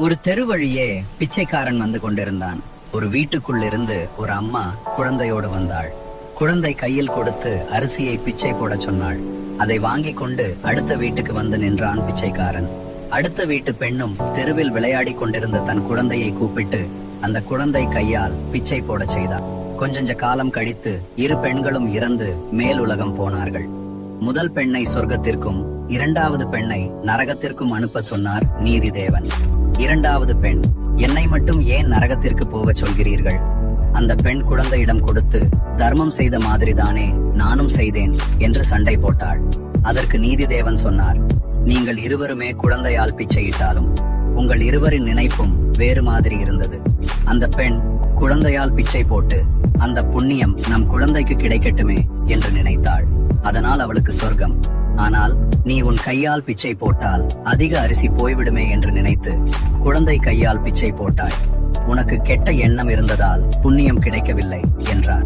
ஒரு தெரு வழியே பிச்சைக்காரன் வந்து கொண்டிருந்தான். ஒரு வீட்டுக்குள்ளிருந்து ஒரு அம்மா குழந்தையோடு வந்தாள். குழந்தை கையில் கொடுத்து அரிசியை பிச்சை போட சொன்னாள். அதை வாங்கிக் கொண்டு அடுத்த வீட்டுக்கு வந்து நின்றான் பிச்சைக்காரன். அடுத்த வீட்டு பெண்ணும் தெருவில் விளையாடி கொண்டிருந்த தன் குழந்தையை கூப்பிட்டு அந்த குழந்தை கையால் பிச்சை போட செய்தாள். கொஞ்ச காலம் கழித்து இரு பெண்களும் இறந்து மேல் உலகம் போனார்கள். முதல் பெண்ணை சொர்க்கத்திற்கும் இரண்டாவது பெண்ணை நரகத்திற்கும் அனுப்ப சொன்னார் நீதிதேவன். இரண்டாவது பெண், என்னை மட்டும் ஏன் நரகத்திற்கு போக சொல்கிறீர்கள்? அந்த பெண் குழந்தையிடம் கொடுத்து, தர்மம் செய்த மாதிரிதானே நானும் செய்தேன் என்று சண்டை போட்டாள். அதற்கு நீதிதேவன் சொன்னார், நீங்கள் இருவருமே குழந்தையால் பிச்சையிட்டாலும் உங்கள் இருவரின் நினைப்பும் வேறு மாதிரி இருந்தது. அந்த பெண் குழந்தையால் பிச்சை போட்டு அந்த புண்ணியம் நம் குழந்தைக்கு கிடைக்கட்டுமே என்று நினைத்தாள். அதனால் அவளுக்கு சொர்க்கம். ஆனால் நீ உன் கையால் பிச்சை போட்டால் அதிக அரிசி போய்விடுமே என்று நினைத்து குழந்தை கையால் பிச்சை போட்டாய். உனக்கு கெட்ட எண்ணம் இருந்ததால் புண்ணியம் கிடைக்கவில்லை என்றார்.